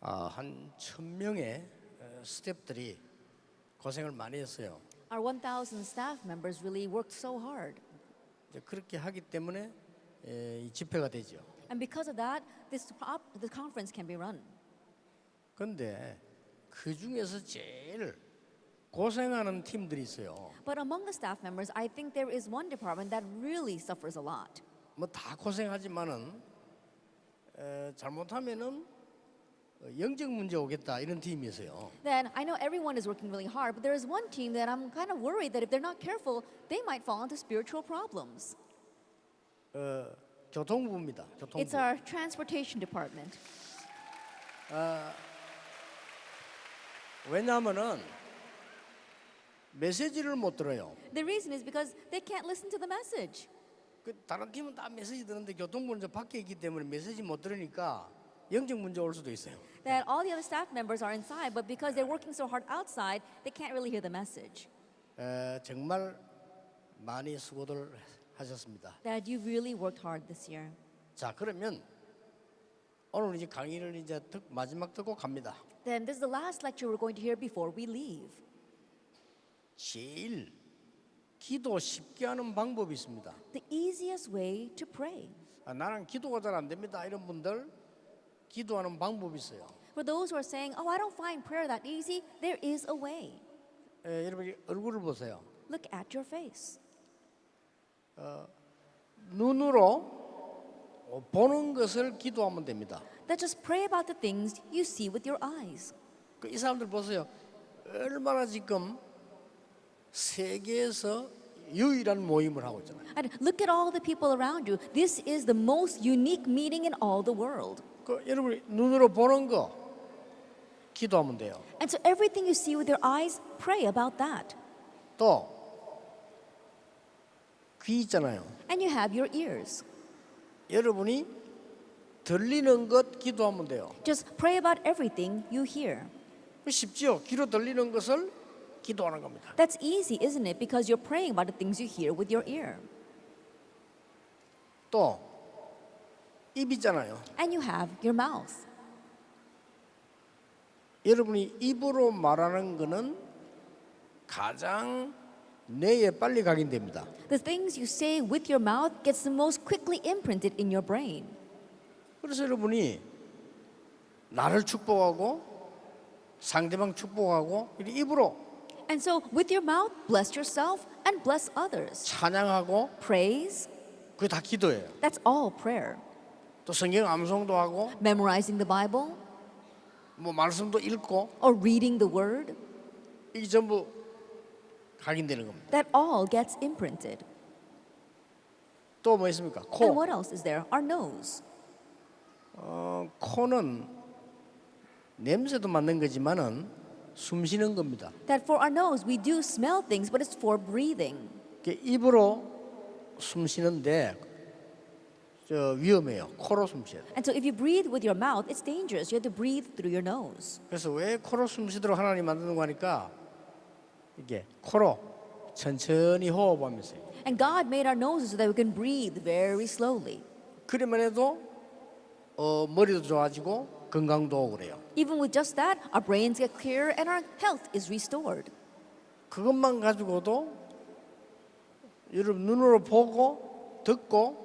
한 1,000명의 스태프들이 고생을 많이 했어요. Our 1,000 staff members really worked so hard. 이제 그렇게 하기 때문에 이 집회가 되죠. And because of that, the conference can be run. 그런데 그 중에서 제일 고생하는 팀들이 있어요. But among the staff members, I think there is one department that really suffers a lot. 뭐 다 고생하지만은 잘못하면은 영적 문제 오겠다 이런 팀이 있어요. Then I know everyone is working really hard, but there is one team that I'm kind of worried that if they're not careful, they might fall into spiritual problems. 교통부입니다. It's 교통부. our transportation department. 왜냐하면은 메시지를 못 들어요. The reason is because they can't listen to the message. 그 다른 팀은 다 메시지 듣는데 교통부는 저 밖에 있기 때문에 메시지 못 들으니까 영적 문제 올 수도 있어요. That all the other staff members are inside, but because they're working so hard outside, they can't really hear the message. 정말 많이 수고들 하셨습니다. That you really worked hard this year. 자, 그러면 오늘 이제 강의를 이제 마지막 듣고 갑니다. Then this is the last lecture we're going to hear before we leave. 제일 기도 쉽게 하는 방법이 있습니다. The easiest way to pray. 나는 기도가 잘 안 됩니다. 이런 분들 기도하는 방법이 있어요. For those who are saying, "Oh, I don't find prayer that easy," there is a way. 여러분 얼굴을 보세요. Look at your face. 눈으로 보는 것을 기도하면 됩니다. That just pray about the things you see with your eyes. 이 사람들 보세요. 얼마나 지금 세계에서 유일한 모임을 하고 있잖아요. And look at all the people around you. This is the most unique meeting in all the world. 여러분이 눈으로 보는 거 기도하면 돼요. And so everything you see with your eyes, pray about that. 또 귀 있잖아요. And you have your ears. 여러분이 들리는 것 기도하면 돼요. Just pray about everything you hear. 쉽지요. 귀로 들리는 것을 기도하는 겁니다. That's easy, isn't it? Because you're praying about the things you hear with your ear. 또 입 있잖아요. And you have your mouth. 여러분이 입으로 말하는 거는 가장 뇌에 빨리 각인됩니다. The things you say with your mouth gets the most quickly imprinted in your brain. 그래서 여러분이 나를 축복하고 상대방 축복하고 입으로 And so with your mouth, bless yourself and bless others. 찬양하고 Praise, 그게 다 기도예요. that's all prayer. 또 성경 암송도 하고 Memorizing the Bible 뭐 말씀도 읽고 or reading the Word, 이게 전부 각인되는 겁니다. that all gets imprinted. 또 뭐 있습니까? And 코. what else is there? Our nose. 코는 냄새도 맡는 거지만은 숨 쉬는 겁니다. That for our nose, we do smell things, but it's for breathing. 입으로 숨 쉬는데 위험해요. 코로 숨 쉬어야 돼. And so if you breathe with your mouth, it's dangerous. You have to breathe through your nose. 그래서 왜 코로 숨 쉬도록 하나님 만드는 거 하니까 이게 코로 천천히 호흡하면서 And God made our noses so that we can breathe very slowly. 그러면 해도 머리도 좋아지고 건강도 오고 그래요. Even with just that, our brains get clearer and our health is restored. 그것만 가지고도 여러분 눈으로 보고 듣고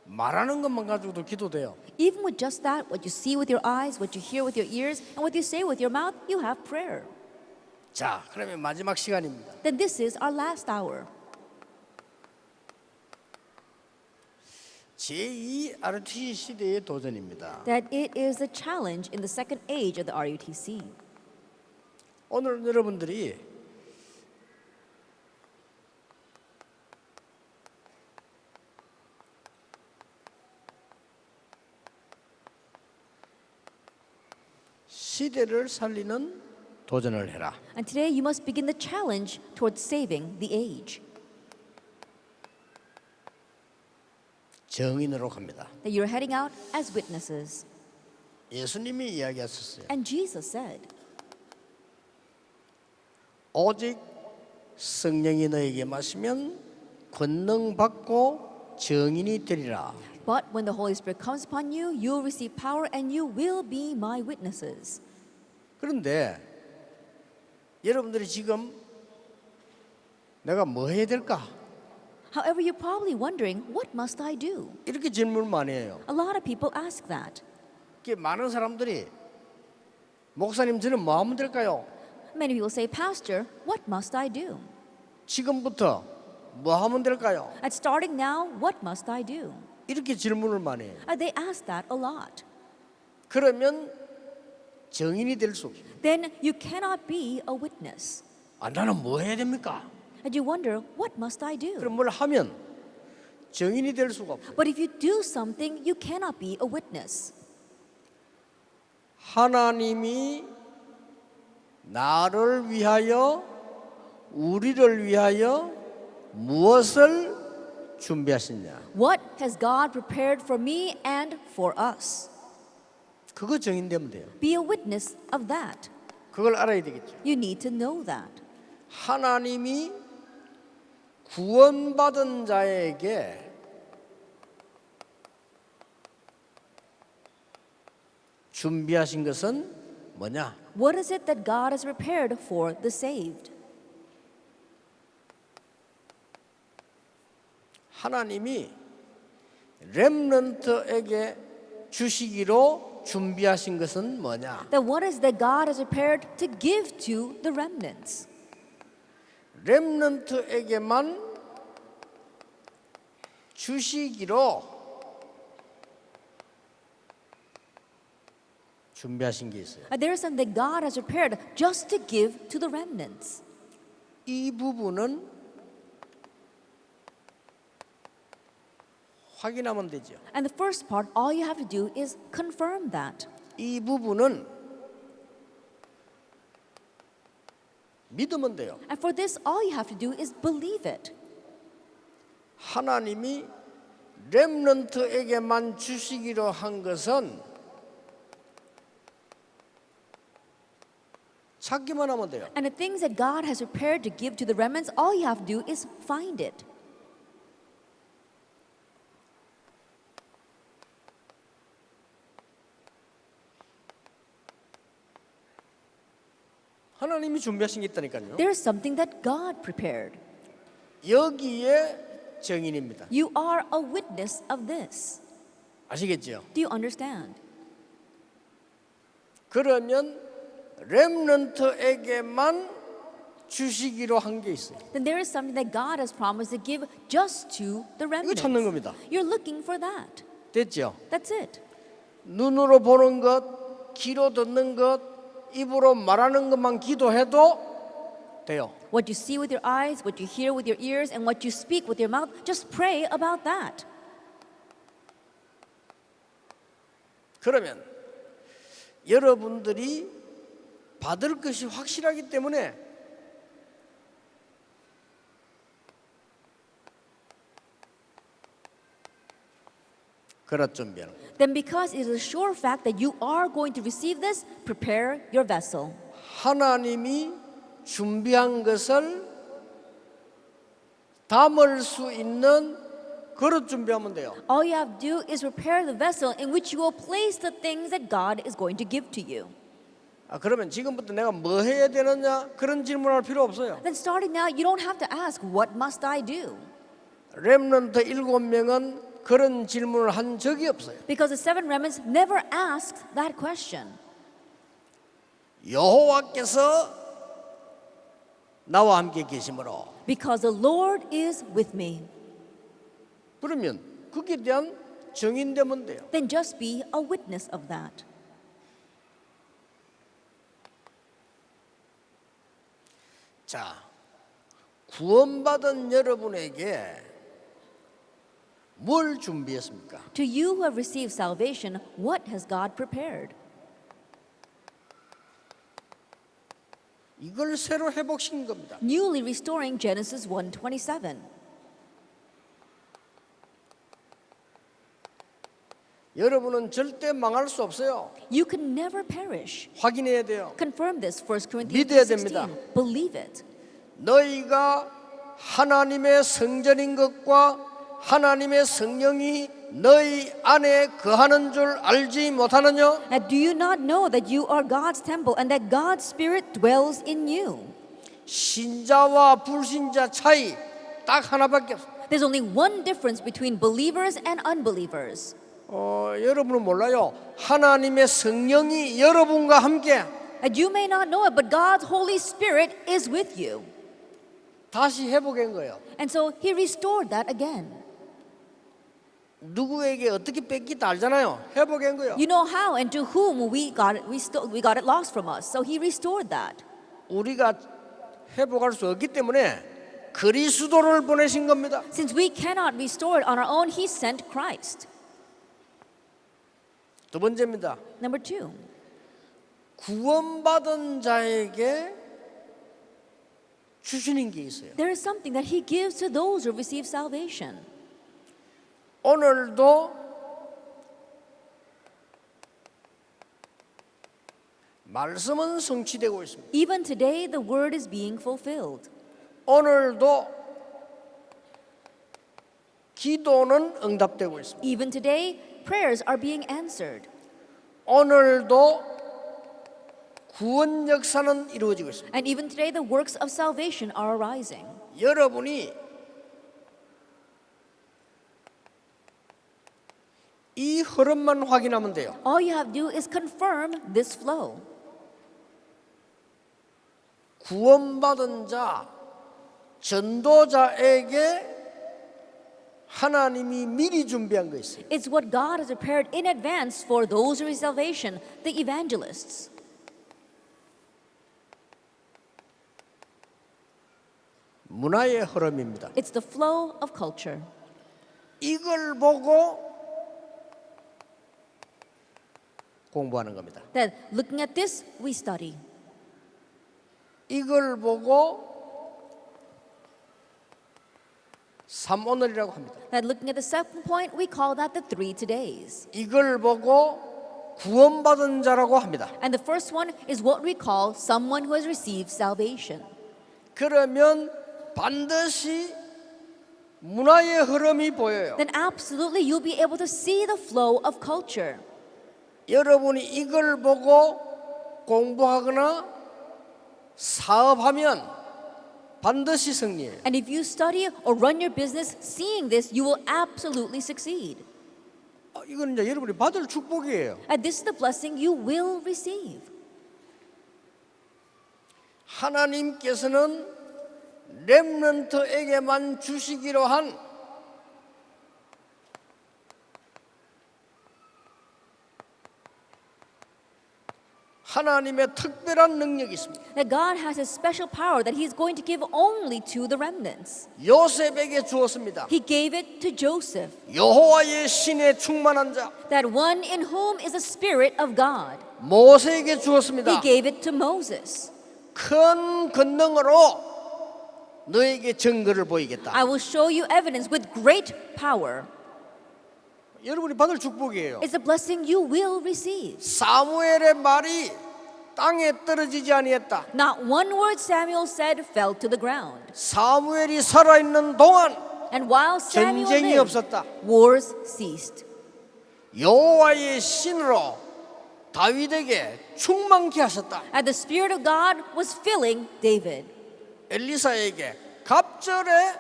말하는 것만 가지고도 기도돼요. Even with just that, what you see with your eyes, what you hear with your ears, and what you say with your mouth, you have prayer. 자, 그러면 마지막 시간입니다. Then this is our last hour. 제2 RUTC 시대의 도전입니다. That it is a challenge in the second age of the RUTC. 오늘 여러분들이 시대를 살리는 도전을 해라. And today you must begin the challenge towards saving the age. 정인으로 갑니다. That you're heading out as witnesses. 예수님이 이야기하셨어요. And Jesus said, 오직 성령이 너에게 마시면 권능 받고 정인이 되리라. But when the Holy Spirit comes upon you, you will receive power and you will be my witnesses. 그런데 여러분들이 지금 내가 뭐 해야 될까? However, you're probably wondering, what must I do? 이렇게 질문을 많이 해요. A lot of people ask that. 많은 사람들이 목사님 저는 뭐 하면 될까요? Many people say, Pastor, what must I do? 지금부터 뭐 하면 될까요? At starting now, what must I do? 이렇게 질문을 많이 해요. They ask that a lot. 그러면 증인이 될 수 없어요. Then you cannot be a witness. 나는 뭐 해야 됩니까? And you wonder, what must I do? 그럼 뭘 하면 증인이 될 수가 없어요. But if you do something, you cannot be a witness. 하나님이 나를 위하여 우리를 위하여 무엇을 준비하셨냐? What has God prepared for me and for us? 그거 증인되면 돼요. Be a witness of that. 그걸 알아야 되겠죠. You need to know that. 하나님이 구원받은 자에게 준비하신 것은 뭐냐? What is it that God has prepared for the saved? 하나님이 렘넌트에게 주시기로 준비하신 것은 뭐냐? Then what is that God has prepared to give to the remnants? 렘넌트에게만 주시기로 준비하신 게 있어요. There is something that God has prepared just to give to the remnants. 이 부분은 확인하면 되죠. And the first part, all you have to do is confirm that. 이 부분은 믿으면 돼요. And for this, all you have to do is believe it. 하나님이 렘넌트에게만 주시기로 한 것은 찾기만 하면 돼요. And the things that God has prepared to give to the remnants, all you have to do is find it. 하나님이 준비하신 게 있다니까요. There is something that God prepared. 여기에 증인입니다. You are a witness of this. 아시겠죠? Do you understand? 그러면 렘넌트에게만 주시기로 한 게 있어요. Then there is something that God has promised to give just to the 이거 remnants. 찾는 겁니다. You're looking for that. 됐죠? That's it. 눈으로 보는 것, 귀로 듣는 것, 입으로 말하는 것만 기도해도 돼요. What you see with your eyes, what you hear with your ears, and what you speak with your mouth, just pray about that. 그러면 여러분들이 받을 것이 확실하기 때문에 그릇 준비하는 거예요. Then because it is a sure fact that you are going to receive this, prepare your vessel. 하나님이 준비한 것을 담을 수 있는 그릇 준비하면 돼요. All you have to do is prepare the vessel in which you will place the things that God is going to give to you. 그러면 지금부터 내가 뭐 해야 되느냐 그런 질문할 필요 없어요. Then starting now, you don't have to ask, what must I do? 렘넌트 7명은 그런 질문을 한 적이 없어요. Because the seven remnants never asked that question. 여호와께서 나와 함께 계심으로. Because the Lord is with me. 그러면 거기에 대한 증인되면 돼요. Then just be a witness of that. 자, 구원받은 여러분에게 뭘 준비했습니까? To you who have received salvation, what has God prepared? 이걸 새로 회복시킨 겁니다. Newly restoring Genesis 1:27. 여러분은 절대 망할 수 없어요. You can never perish. 확인해야 돼요. Confirm this, 1 Corinthians 믿어야 2:16. 됩니다. Believe it. 너희가 하나님의 성전인 것과 하나님의 성령이 너희 안에 거하는 줄 알지 못하느냐? And do you not know that you are God's temple and that God's Spirit dwells in you? 신자와 불신자 차이 딱 하나밖에 없어. There's only one difference between believers and unbelievers. 여러분은 몰라요. 하나님의 성령이 여러분과 함께 And you may not know it, but God's Holy Spirit is with you. 다시 회복한 거예요. And so He restored that again. 누구에게 어떻게 뺏기다 알잖아요. 회복한 거예요. You know how and to whom we got it lost from us. So He restored that. 우리가 회복할 수 없기 때문에 그리스도를 보내신 겁니다. Since we cannot restore it on our own, He sent Christ. 두 번째입니다. Number 2. 구원받은 자에게 주시는 게 있어요. There is something that He gives to those who receive salvation. 오늘도 말씀은 성취되고 있습니다. Even today, the word is being fulfilled. 오늘도 기도는 응답되고 있습니다. Even today, prayers are being answered. 오늘도 구원 역사는 이루어지고 있습니다. And even today, the works of salvation are arising. 여러분이 이 흐름만 확인하면 돼요. All you have to do is confirm this flow. 구원받은 자, 전도자에게 하나님이 미리 준비한 거 있어요. It's what God has prepared in advance for those who receive salvation, the evangelists. 문화의 흐름입니다. It's the flow of culture. 이걸 보고 공부하는 겁니다. That looking at this, we study. 이걸 보고 삼오늘이라고 합니다. That looking at the second point, we call that the 3 todays. 이걸 보고 구원받은 자라고 합니다. And the first one is what we call someone who has received salvation. 그러면 반드시 문화의 흐름이 보여요. Then absolutely you'll be able to see the flow of culture. 여러분이 이걸 보고 공부하거나 사업하면 반드시 승리해요. And if you study or run your business seeing this, you will absolutely succeed. 이건 이제 여러분이 받을 축복이에요. And this is the blessing you will receive. 하나님께서는 렘넌트에게만 주시기로 한 하나님의 특별한 능력이 있습니다. That God has a special power that He's going to give only to the remnants. 요셉에게 주었습니다. He gave it to Joseph. 여호와의 신에 충만한 자. That one in whom is the Spirit of God. 모세에게 주었습니다. He gave it to Moses. 큰 권능으로 너에게 증거를 보이겠다. I will show you evidence with great power. 여러분이 받을 축복이에요. It's a blessing you will receive. 사무엘의 말이 땅에 떨어지지 아니했다. Not one word Samuel said fell to the ground. 사무엘이 살아있는 동안 And while Samuel 전쟁이 lived, 없었다. wars ceased. 여호와의 신으로 다윗에게 충만케 하셨다. And the Spirit of God was filling David. 엘리사에게 갑절의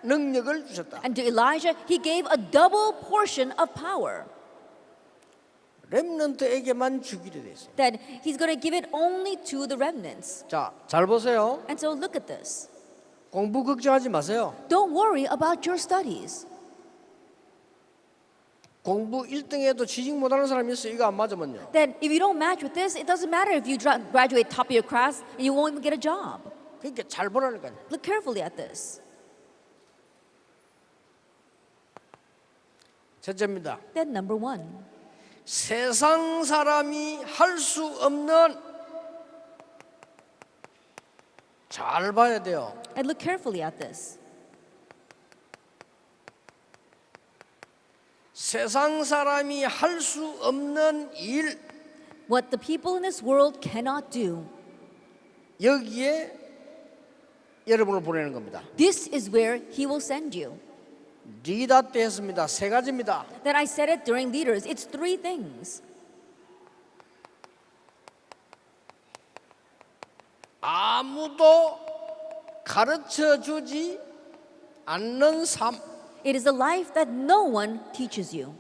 능력을 주셨다. And to Elijah, he gave a double portion of power. 렘넌트에게만 주기로 돼 있어요. That he's going to give it only to the remnants. 자, 잘 보세요. And so look at this. 공부 걱정하지 마세요. Don't worry about your studies. 공부 1등해도 취직 못하는 사람이 있어요. 이거 안 맞으면요. That if you don't match with this, it doesn't matter if you graduate top of your class and you won't even get a job. 그러니까 잘 보라니까요. Look carefully at this. 첫째입니다. Then number 1. 세상 사람이 할 수 없는 잘 봐야 돼요. And look carefully at this. 세상 사람이 할 수 없는 일 What the people in this world cannot do. 여기에 여러분을 보내는 겁니다. This is where he will send you. 리더 때 했습니다. 세 가지입니다. That I said it during leaders. It's three things. 아무도 가르쳐 주지 않는 삶. It is a life that no one teaches you.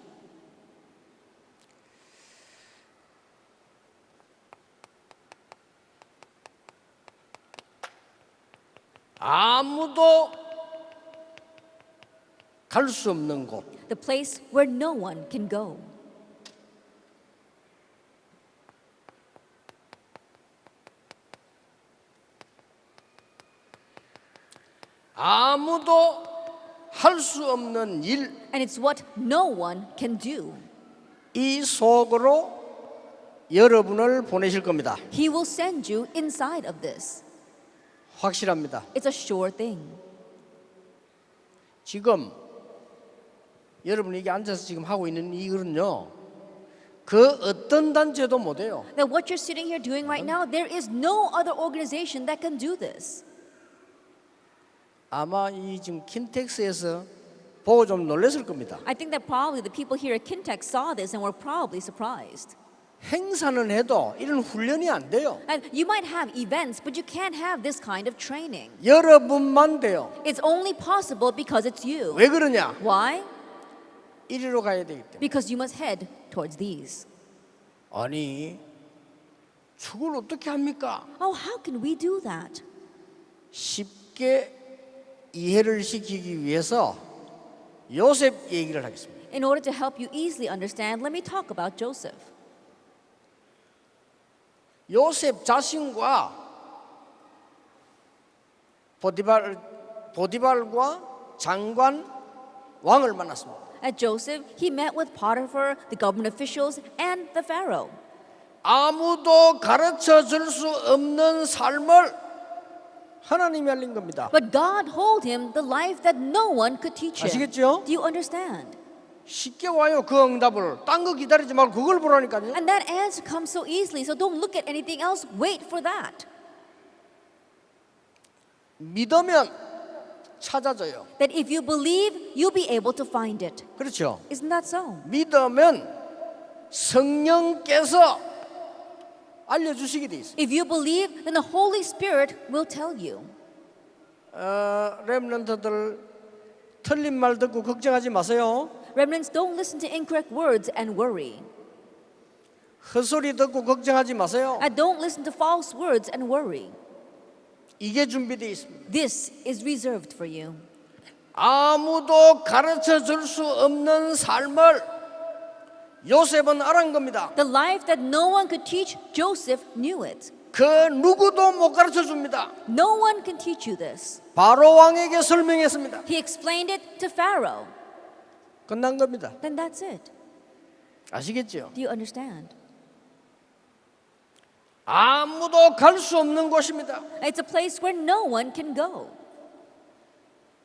아무도 갈 수 없는 곳. The place where no one can go. 아무도 할 수 없는 일. And it's what no one can do. 이 속으로 여러분을 보내실 겁니다. He will send you inside of this. 확실합니다. It's a sure thing. 지금 여러분이 여기 앉아서 지금 하고 있는 이 일은요, 그 어떤 단체도 못해요. That what you're sitting here doing right now, there is no other organization that can do this. 아마 이 지금 킨텍스에서 보고 좀 놀랐을 겁니다. I think that probably the people here at Kintex saw this and were probably surprised. 행사는 해도 이런 훈련이 안 돼요. And you might have events, but you can't have this kind of training. 여러분만 돼요. It's only possible because it's you. 왜 그러냐? Why? 이리로 가야 되기 때문에. Because you must head towards these. 아니, 그걸 어떻게 합니까? Oh, how can we do that? 쉽게 이해를 시키기 위해서 요셉 얘기를 하겠습니다. In order to help you easily understand, let me talk about Joseph. 요셉 자신과 보디발과 장관 왕을 만났습니다. At Joseph, he met with Potiphar, the government officials, and the Pharaoh. 아무도 가르쳐 줄 수 없는 삶을 하나님이 알린 겁니다. But God told him the life that no one could teach him. 아시겠죠? Do you understand? 쉽게 와요 그 응답을. 딴 거 기다리지 말고 그걸 보라니까요. And that answer comes so easily, so don't look at anything else, wait for that. 믿으면 찾아져요. That if you believe, you'll be able to find it. 그렇죠. Isn't that so? 믿으면 성령께서 알려주시게 돼 있어요. If you believe, then the Holy Spirit will tell you. 렘넌트들 틀린 말 듣고 걱정하지 마세요. Remnants, don't listen to incorrect words and worry. 헛소리 듣고 걱정하지 마세요. And don't listen to false words and worry. 이게 준비되어 있습니다. This is reserved for you. 아무도 가르쳐 줄 수 없는 삶을 요셉은 알은 겁니다. The life that no one could teach, Joseph knew it. 그 누구도 못 가르쳐 줍니다. No one can teach you this. 바로 왕에게 설명했습니다. He explained it to Pharaoh. 끝난 겁니다. Then that's it. 아시겠죠? Do you understand? 아무도 갈 수 없는 곳입니다. It's a place where no one can go.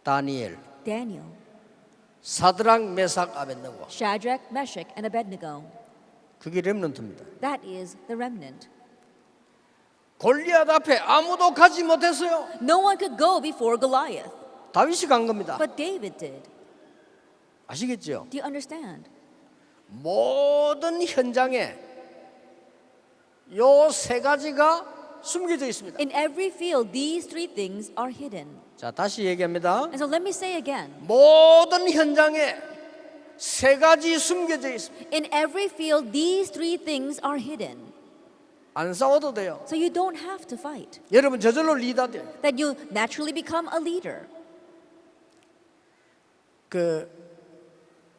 다니엘, Daniel, 사드락, 메삭, 아벳느고. Shadrach, Meshach, and Abednego. 그게 렘넌트입니다. That is the remnant. 골리앗 앞에 아무도 가지 못했어요. No one could go before Goliath, 다윗이 간 겁니다. but David did. 아시겠죠? Do you understand? 모든 현장에 요 세 가지가 숨겨져 있습니다. In every field, these three things are hidden. 자, 다시 얘기합니다. And so let me say again. 모든 현장에 세 가지 숨겨져 있습니다. In every field, these three things are hidden. 안 싸워도 돼요. So you don't have to fight. 여러분 저절로 리더 돼요. That you naturally become a leader.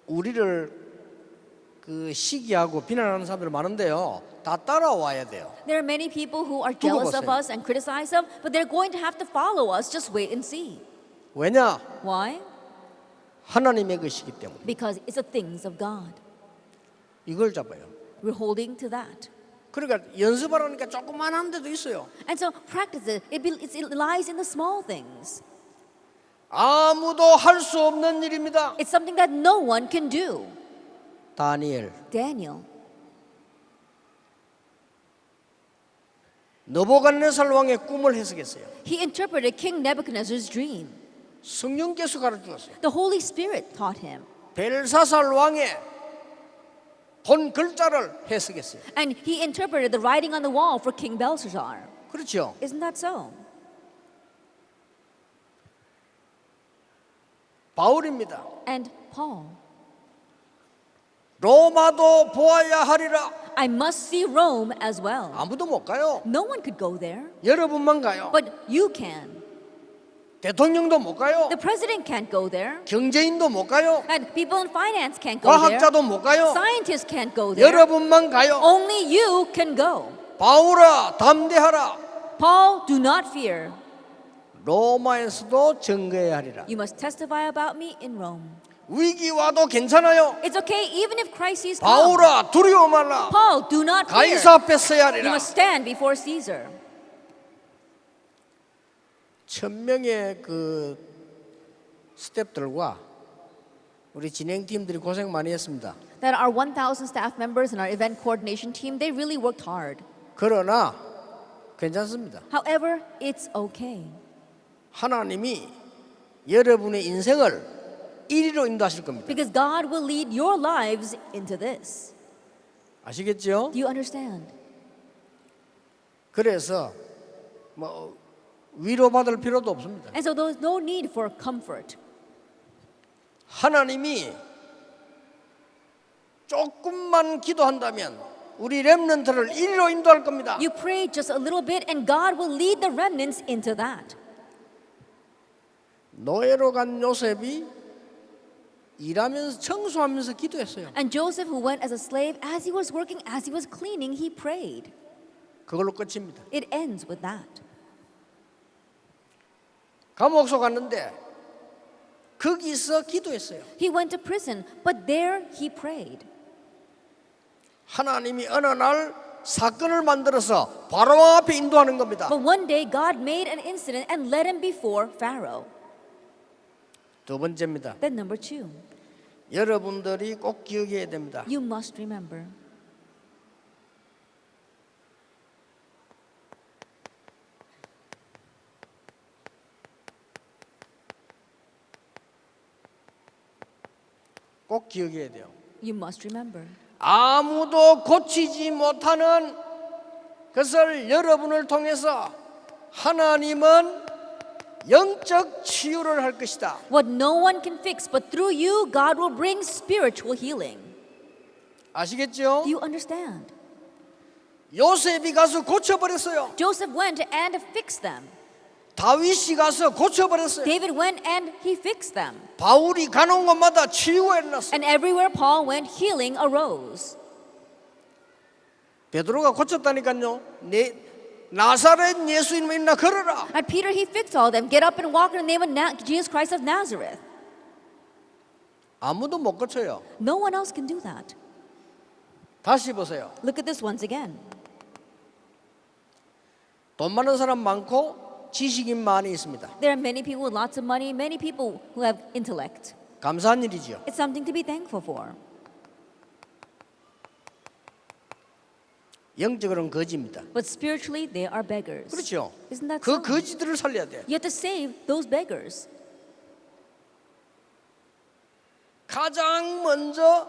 우리를 시기하고 비난하는 사람들 많은데요. 다 따라와야 돼요. There are many people who are jealous of 보세요. us and criticize us, but they're going to have to follow us. Just wait and see. 왜냐? Why? 하나님의 것이기 때문에. Because it's the things of God. 이걸 잡아요. We're holding to that. 그러니까 연습하라니까 조그만한 데도 있어요. And so practice it. It lies in the small things. 아무도 할 수 없는 일입니다. It's something that no one can do. 다니엘, Daniel, 느부갓네살 왕의 꿈을 해석했어요. he interpreted King Nebuchadnezzar's dream. 성령께서 가르쳐 줬어요. The Holy Spirit taught him. 벨사살 왕의 본 글자를 해석했어요. And he interpreted the writing on the wall for King Belshazzar. 그렇죠. Isn't that so? 바울입니다. And Paul. 로마도 보아야 하리라. I must see Rome as well. 아무도 못 가요. No one could go there, 여러분만 가요. but you can. 대통령도 못 가요. The president can't go there. 경제인도 못 가요. And people in finance can't go there. 과학자도 못 가요. Scientists can't go there. 여러분만 가요. Only you can go. 바울아 담대하라. Paul, do not fear. 로마에서도 증거해야 하리라. You must testify about me in Rome. 위기 와도 괜찮아요. It's okay even if crises come. 바울아 두려워 말라. Paul, do not fear. 가이사 앞에 서야 You 하리라. must stand before Caesar. 1000명의 그 스태프들과 우리 진행팀들이 고생 많이 했습니다. That our 1,000 staff members and our event coordination team, they really worked hard. 그러나 괜찮습니다. However, it's okay. 하나님이 여러분의 인생을 이리로 인도하실 겁니다. Because God will lead your lives into this. 아시겠죠? Do you understand? 그래서 뭐 위로받을 필요도 없습니다. And so there's no need for comfort. 하나님이 조금만 기도한다면 우리 렘넌트를 이리로 인도할 겁니다. You pray just a little bit and God will lead the remnants into that. 노예로 간 요셉이 일하면서 청소하면서 기도했어요. And Joseph, who went as a slave, as he was working, as he was cleaning, he prayed. 그걸로 끝입니다. It ends with that. 감옥소 갔는데 거기서 기도했어요. He went to prison, but there he prayed. 하나님이 어느 날 사건을 만들어서 바로 앞에 인도하는 겁니다. But one day God made an incident and led him before Pharaoh. 두 번째입니다. Then number 2, 여러분들이 꼭 기억해야 됩니다. you must remember. 꼭 기억해야 돼요. You must remember. 아무도 고치지 못하는 것을 여러분을 통해서 하나님은 영적 치유를 할 것이다. What no one can fix, but through you, God will bring spiritual healing. 아시겠죠? Do you understand? 요셉이 가서 고쳐버렸어요. Joseph went and fixed them. 다윗이 가서 고쳐버렸어요. David went and he fixed them. 바울이 가는 곳마다 치유가 일어났어요. And everywhere Paul went, healing arose. 베드로가 고쳤다니까요. 나사렛 예수 이름으로 일어나 걸어라. And Peter, he fixed all of them. Get up and walk in the name of Jesus Christ of Nazareth. 아무도 못 고쳐요. No one else can do that. 다시 보세요. Look at this once again. 돈 많은 사람 많고 지식인 많이 있습니다. There are many people with lots of money, many people who have intellect. 감사한 일이죠. It's something to be thankful for. 영적으로는 거지입니다. But spiritually, they are beggars. 그렇죠. Isn't that 그 so? 거지들을 살려야 돼. You have to save those beggars. 가장 먼저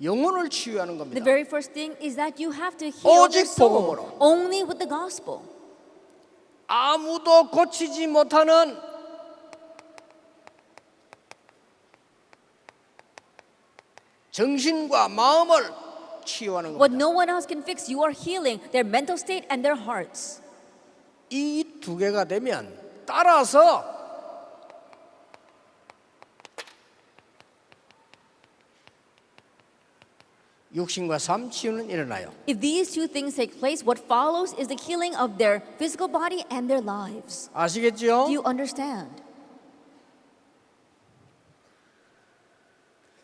영혼을 치유하는 The 겁니다. very first thing is that you have to heal 오직 your soul 복음으로. only with the gospel. 아무도 고치지 못하는 정신과 마음을 치유하는 What 겁니다. no one else can fix, you are healing their mental state and their hearts. 이 두 개가 되면 따라서 육신과 삶 치유는 일어나요. If these two things take place, what follows is the healing of their physical body and their lives. 아시겠죠? Do you understand?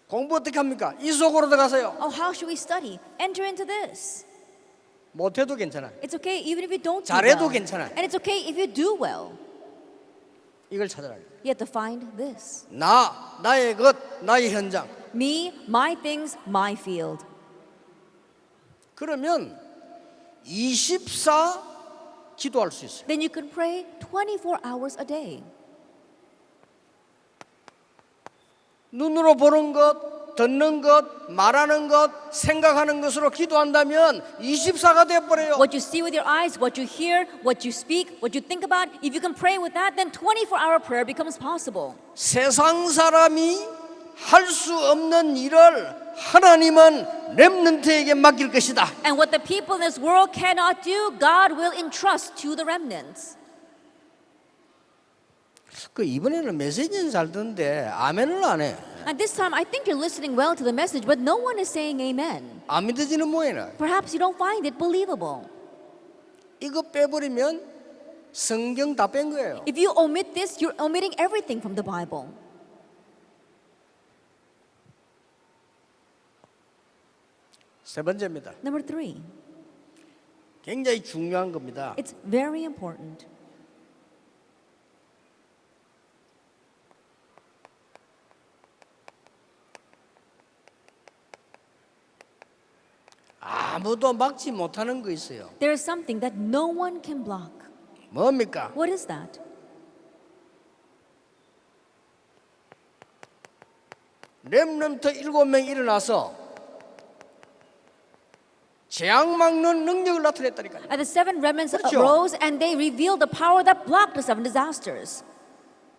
공부 어떻게 합니까? 이 속으로 들어가세요. Oh, how should we study? Enter into this. 못해도 괜찮아. It's okay even if you don't do 잘해도 well. 괜찮아요. And it's okay if you do well. 이걸 찾아라. You have to find this. 나의 것, 나의 현장. Me, my things, my field. 그러면 24 기도할 수 있어요. Then you can pray 24 hours a day. 눈으로 보는 것, 듣는 것, 말하는 것, 생각하는 것으로 기도한다면 24가 돼버려요. What you see with your eyes, what you hear, what you speak, what you think about, if you can pray with that, then 24-hour prayer becomes possible. 세상 사람이 할 수 없는 일을 하나님은 렘넌트에게 맡길 것이다. And what the people in this world cannot do, God will entrust to the remnants. 그 이번에는 메시지는 잘 듣는데 아멘을 안 해. And this time, I think you're listening well to the message, but no one is saying amen. 안 믿어지는 모양이라. Perhaps you don't find it believable. 이거 빼버리면 성경 다 뺀 거예요. If you omit this, you're omitting everything from the Bible. 세 번째입니다. Number 3, 굉장히 중요한 겁니다. it's very important. 아무도 막지 못하는 거 있어요. There is something that no one can block. 뭡니까? What is that? 렘넌트 7명 일어나서 재앙 막는 능력을 나타냈다니까요. And the 7 remnants 그렇죠. arose and they revealed the power that blocked the 7 disasters.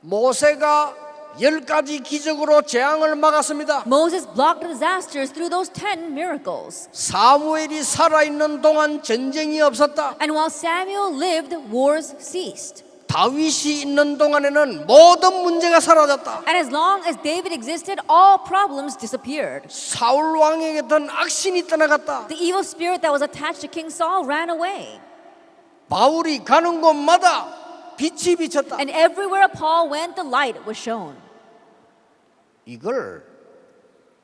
모세가 10가지 기적으로 재앙을 막았습니다. Moses blocked the disasters through those 10 miracles. 사무엘이 살아있는 동안 전쟁이 없었다. And while Samuel lived, wars ceased. 다윗이 있는 동안에는 모든 문제가 사라졌다. And as long as David existed, all problems disappeared. 사울 왕에게 던 악신이 떠나갔다. The evil spirit that was attached to King Saul ran away. 바울이 가는 곳마다 빛이 비쳤다. And everywhere Paul went, the light was shown. 이걸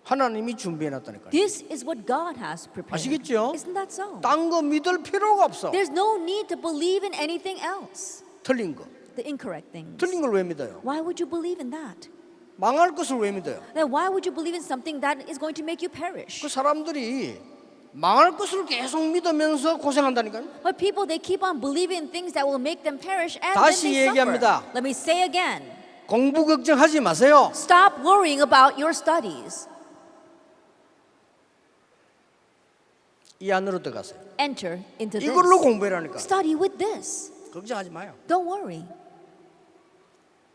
하나님이 준비해놨다니까요. This is what God has prepared. 아시겠죠? Isn't that so? 딴 거 믿을 필요가 없어. There's no need to believe in anything else. 틀린 거. The incorrect things. 틀린 걸 왜 믿어요? Why would you believe in that? 망할 것을 왜 믿어요? Then why would you believe in something that is going to make you perish? 그 사람들이 망할 것을 계속 믿으면서 고생한다니까요. But people, they keep on believing in things that will make them perish and 다시 then they 얘기합니다. suffer. Let me say again. 공부 걱정하지 마세요. Stop worrying about your studies. 이 안으로 들어가세요. Enter into this. 이걸로 공부해라니까. Study with this. 걱정하지 마요. Don't worry.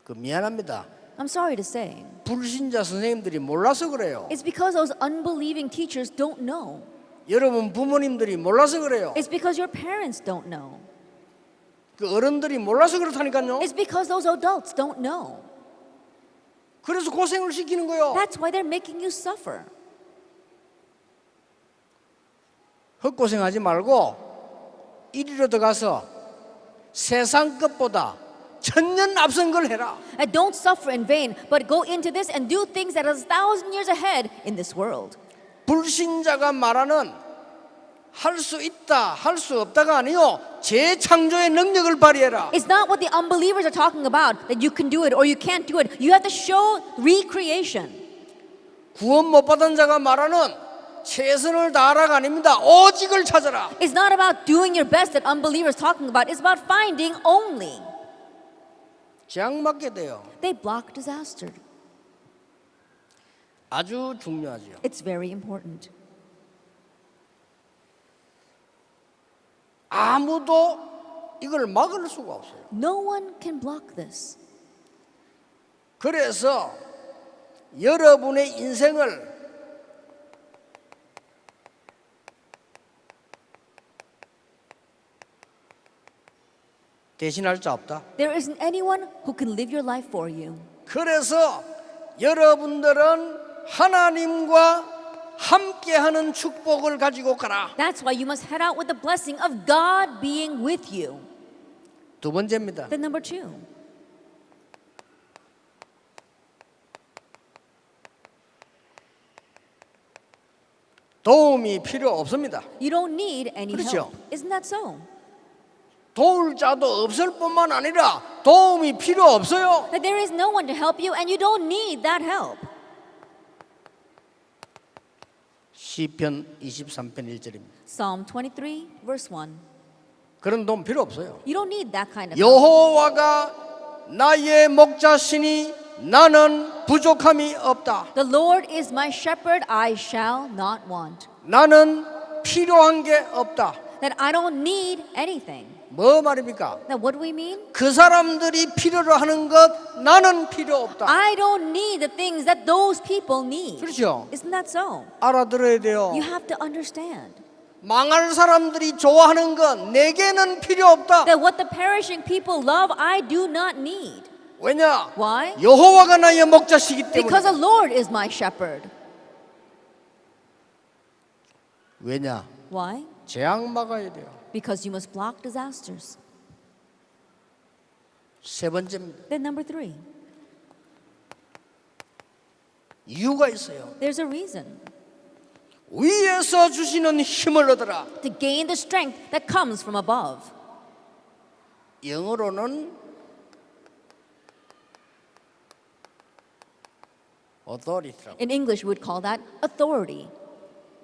그 미안합니다. I'm sorry to say. 불신자 선생님들이 몰라서 그래요. It's because those unbelieving teachers don't know. 여러분 부모님들이 몰라서 그래요. It's because your parents don't know. 그 어른들이 몰라서 그렇다니까요. It's because those adults don't know. 그래서 고생을 시키는 거예요. That's why they're making you suffer. 헛고생하지 말고 이리로 들어가서 세상 것보다 천년 앞선 걸 해라. And don't suffer in vain, but go into this and do things that are 1,000 years ahead in this world. 불신자가 말하는 할 수 있다, 할 수 없다가 아니요. 재창조의 능력을 발휘해라. It's not what the unbelievers are talking about, that you can do it or you can't do it. You have to show recreation. 구원 못 받은 자가 말하는 최선을 다하라가 아닙니다. 오직을 찾아라. It's not about doing your best that unbelievers are talking about. It's about finding only. 재앙 맞게 돼요. They block disaster. 아주 중요하죠. It's very important. 아무도 이걸 막을 수가 없어요. No one can block this. 그래서 여러분의 인생을 대신할 자 없다. There isn't anyone who can live your life for you. 그래서 여러분들은 하나님과 함께하는 축복을 가지고 가라. That's why you must head out with the blessing of God being with you. 두 번째입니다. Then number 2. 도움이 필요 없습니다. You don't need any 그렇죠. help. Isn't that so? 도울 자도 없을 뿐만 아니라 도움이 필요 없어요. That there is no one to help you and you don't need that help. 시편 23편 1절입니다. Psalm 23, verse 1. 그런 돈 필요 없어요. You don't need that kind of help. 여호와가 나의 목자시니 나는 부족함이 없다. The Lord is my shepherd, I shall not want. 나는 필요한 게 없다. That I don't need anything. 뭐 말입니까? Now, what do we mean? 그 사람들이 필요로 하는 것 나는 필요 없다. I don't need the things that those people need. 그렇죠? Isn't that so? 알아들어야 돼요. You have to understand 망할 사람들이 좋아하는 것 내게는 필요 없다. that what the perishing people love, I do not need. 왜냐? Why? 여호와가 나의 목자시기 Because the 때문에. Lord is my shepherd. 왜냐? Why? 재앙 막아야 돼요. Because you must block disasters. 세 번째입니다. Then number 3, 이유가 있어요. there's a reason. 위에서 주시는 힘을 얻어라. To gain the strength that comes from above. 영어로는 authority라고. In English, we would call that authority.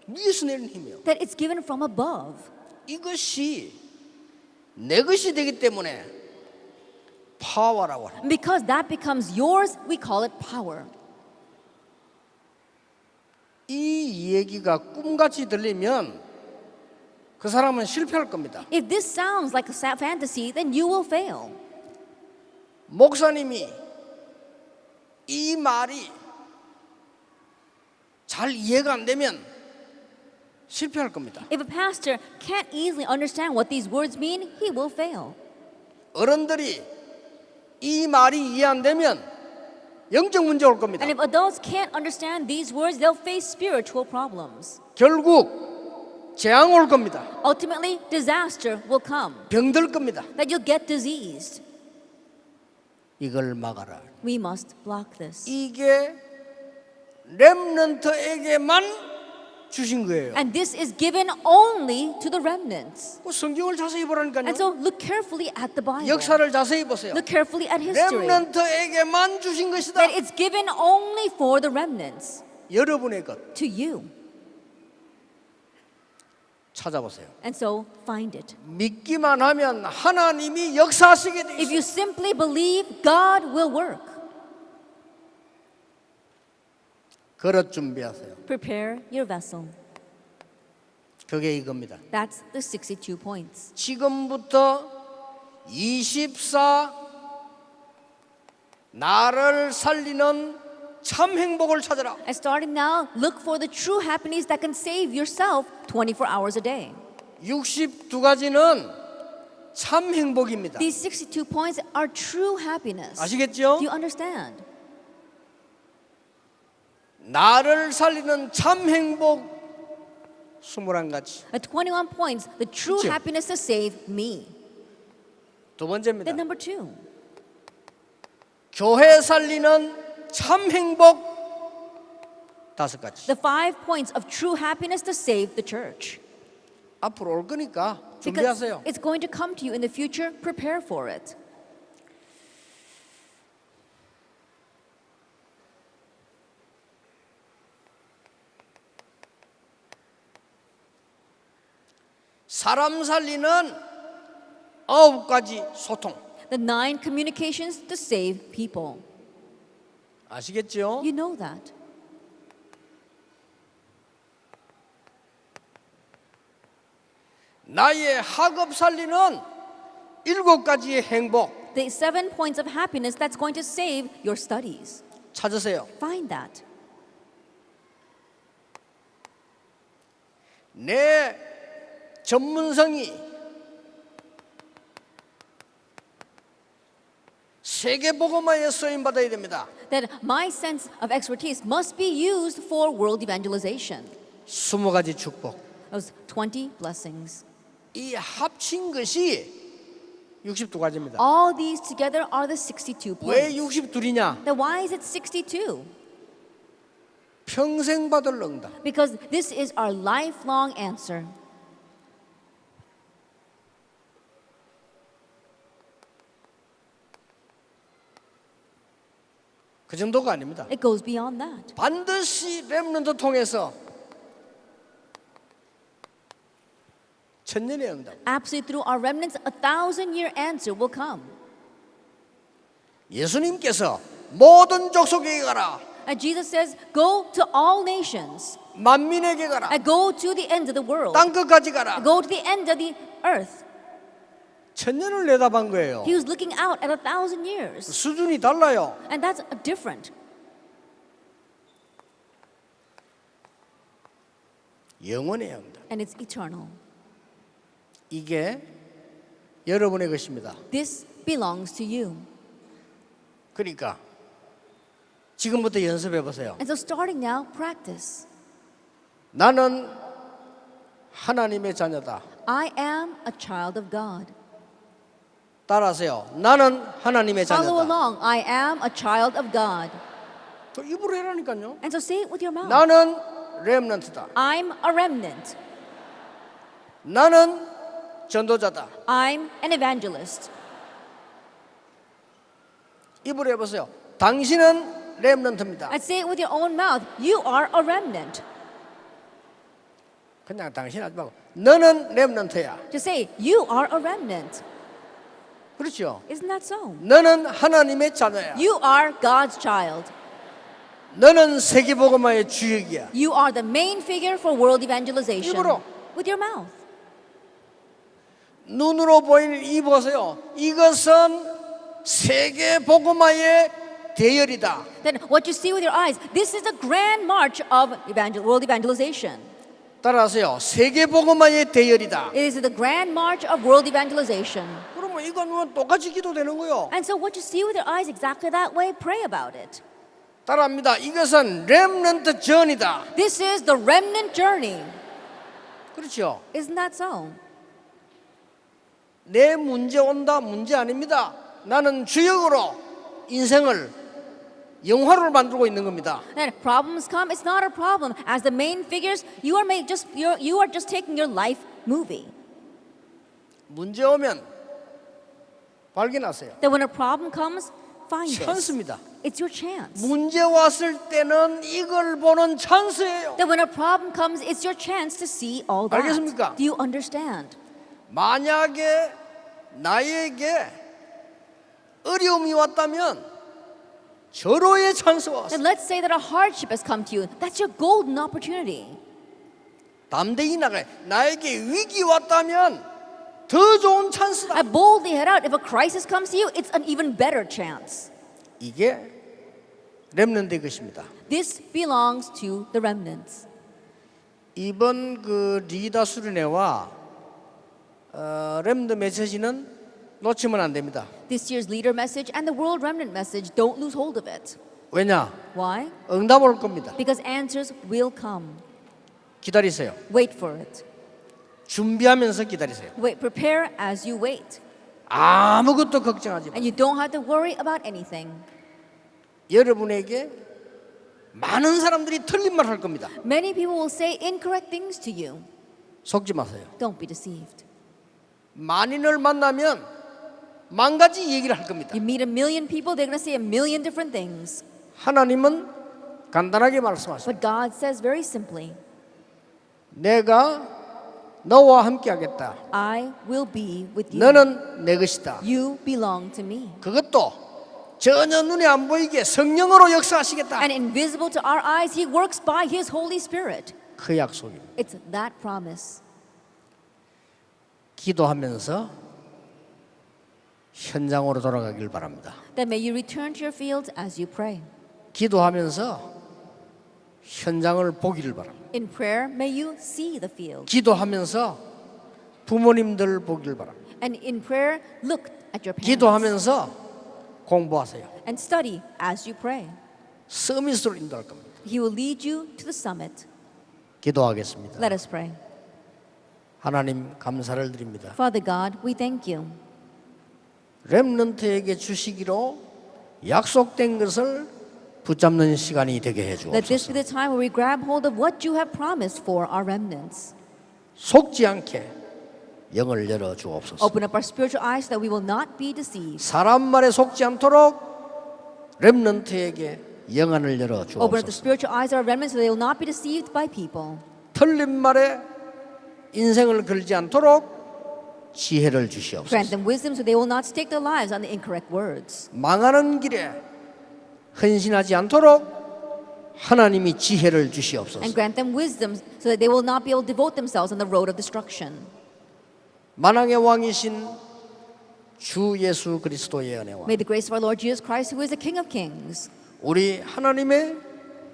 위에서 내리는 힘이요. That it's given from above. 이것이 내 것이 되기 때문에 파워라고 합니다. And because that becomes yours, we call it power. 이 얘기가 꿈같이 들리면 그 사람은 실패할 겁니다. If this sounds like a fantasy, then you will fail. 목사님이 이 말이 잘 이해가 안 되면 실패할 겁니다. If a pastor can't easily understand what these words mean, he will fail. 어른들이 이 말이 이해 안 되면 영적 문제 올 겁니다. And if adults can't understand these words, they'll face spiritual problems. 결국 재앙 올 겁니다. Ultimately, disaster will come, 병들 겁니다. that you'll get diseased. 이걸 막아라. We must block this. 이게 렘넌트에게만 주신 거예요. And this is given only to the remnants. 그 성경을 자세히 보라니까요. And so look carefully at the Bible. 역사를 자세히 보세요. Look carefully at history. 렘넌트에게만 주신 것이다. That it's given only for the remnants, 여러분의 것 to you. 찾아보세요. And so find it. 믿기만 하면 하나님이 역사하시게 돼 If 있어요. you simply believe, God will work. 그릇 준비하세요. Prepare your vessel. 그게 이겁니다. That's the 62 points. 지금부터 24 나를 살리는 참 행복을 찾아라. And starting now, look for the true happiness that can save yourself 24 hours a day. 62가지는 참 행복입니다. These 62 points are true happiness. 아시겠죠? Do you understand? 나를 살리는 참 행복 21가지. At 21 points, the true 그쵸? happiness to save me. 두 번째입니다. Then number 2, 교회 살리는 참 행복 5가지. the 5 points of true happiness to save the church. 앞으로 올 거니까 Because 준비하세요. it's going to come to you in the future, prepare for it. 사람 살리는 9가지 소통. The 9 communications to save people. 아시겠죠? You know that. 나의 학업 살리는 7가지의 행복 The 7 points of happiness that's going to save your studies. 찾으세요. Find that. 내 전문성이 세계복음화에 쓰임 받아야 됩니다. That my sense of expertise must be used for world evangelization. 20가지 축복. Those 20 blessings. 이 합친 것이 62가지입니다. All these together are the 62 왜 points. 62냐? Then why is it 62? 평생 받을 응답. Because this is our lifelong answer. 그 정도가 아닙니다. It goes beyond that. 반드시 렘넌트 통해서 천년의 응답. Absolutely, through our remnants, 1,000-year answer will come. 예수님께서 모든 족속에게 가라, And Jesus says, go to all nations. 만민에게 가라, And go to the ends of the world. 땅 끝까지 가라. Go to the end of the earth. 천년을 내다본 거예요. He was looking out at 1,000 years. 수준이 달라요. And that's different. 영원의 응답. And it's eternal. 이게 여러분의 것입니다. This belongs to you. 그러니까 지금부터 연습해 보세요. And so starting now, practice. 나는 하나님의 자녀다. I am a child of God. 따라하세요. 나는 하나님의 Follow 자녀다. along. I am a child of God. 또 입으로 해라니까요. And so say it with your mouth. 나는 렘넌트다. I'm a remnant. 나는 전도자다. I'm an evangelist. 입으로 해보세요. 당신은 렘넌트입니다. And say it with your own mouth. You are a remnant. 그냥 당신 하지 말고 너는 렘넌트야. Just say, you are a remnant. 그렇죠. Isn't that so? 너는 하나님의 자녀야. You are God's child. 너는 세계복음화의 주역이야. You are the main figure for world evangelization. 입으로. With your mouth. 눈으로 보이는 이 보세요. 이것은 세계복음화의 대열이다. Then what you see with your eyes, this is the grand march of world evangelization. 따라하세요. 세계복음화의 대열이다. It is the grand march of world evangelization. 그러면 이거는 똑같이 기도되는 거요. And so what you see with your eyes exactly that way, pray about it. 따라합니다. 이것은 렘넌트 전이다. This is the remnant journey. 그렇죠. Isn't that so? 내 문제 온다 문제 아닙니다. 나는 주역으로 인생을 영화를 만들고 있는 겁니다. Then problems come, it's not a problem. As the main figures, you are just taking your life movie. 문제 오면 발견하세요. That when a problem comes, find it. 찬스입니다. It's your chance. 문제 왔을 때는 이걸 보는 찬스예요. That when a problem comes, it's your chance to see all that. 알겠습니까? Do you understand? 만약에 나에게 어려움이 왔다면 절호의 찬스가 왔어요. Then let's say that a hardship has come to you. That's your golden opportunity. 담대히 나가요. 나에게 위기 왔다면 더 좋은 찬스다. I boldly head out. If a crisis comes to you, it's an even better chance. 이게 렘넌트의 것입니다. This belongs to the remnants. 이번 그 리다 수련회와 렘넌트 메시지는 놓치면 안 됩니다. This year's leader message and the world remnant message, don't lose hold of it. 왜냐? Why? 응답 올 겁니다. Because answers will come. 기다리세요. Wait for it. 준비하면서 기다리세요. Wait, prepare as you wait. 아무것도 걱정하지 마. And you don't have to worry about anything. 여러분에게 많은 사람들이 틀린 말 할 겁니다. Many people will say incorrect things to you. 속지 마세요. Don't be deceived. 만인을 만나면 만 가지 얘기를 할 겁니다. You meet a million people, they're going to say a million different things. 하나님은 간단하게 말씀하십니다. But God says very simply, 내가 너와 함께 하겠다. I will be with you. 너는 내 것이다. You belong to me. 그것도 전혀 눈에 안 보이게 성령으로 역사하시겠다. And invisible to our eyes, He works by His Holy Spirit. 그 약속입니다. It's that promise. 기도하면서 현장으로 돌아가길 바랍니다. Then may you return to your fields as you pray. 기도하면서 현장을 보기를 바랍니다. In prayer, may you see the field. 기도하면서 부모님들 보기를 바랍니다. And in prayer, look at your parents. 기도하면서 공부하세요. And study as you pray. 서밋으로 인도할 겁니다. He will lead you to the summit. 기도하겠습니다. Let us pray. 하나님 감사를 드립니다. Father God, we thank you. 렘넌트에게 주시기로 약속된 것을 붙잡는 시간이 되게 해 Let this 주옵소서. be the time where we grab hold of what you have promised for our remnants. 속지 않게 영을 열어 주옵소서. Open up our spiritual eyes so that we will not be deceived. 사람 말에 속지 않도록 렘넌트에게 영안을 열어 Open up the 주옵소서. spiritual eyes of our remnants so they will not be deceived by people. 틀린 말에 인생을 걸지 않도록 지혜를 Grant 주시옵소서. them wisdom so they will not stake their lives on the incorrect words. 망하는 길에 헌신하지 않도록 하나님이 지혜를 주시옵소서. And grant them wisdom so that they will not be able to devote themselves on the road of destruction. 만왕의 왕이신 주 예수 그리스도의 은혜와 May the grace of our Lord Jesus Christ, who is the King of Kings, 우리 하나님의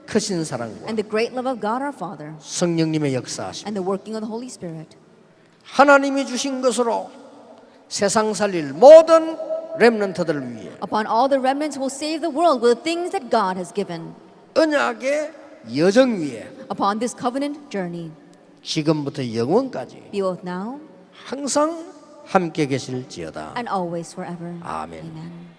크신 사랑과 and the great love of God our Father, 성령님의 역사하심, and the working of the Holy Spirit, 하나님이 주신 것으로 세상 살릴 모든 렘넌트들을 위해 upon all the remnants who will save the world with the things that God has given, 언약의 여정 위에 upon this covenant journey, 지금부터 영원까지 be both now 항상 함께 계실지어다. and always forever. 아멘. Amen.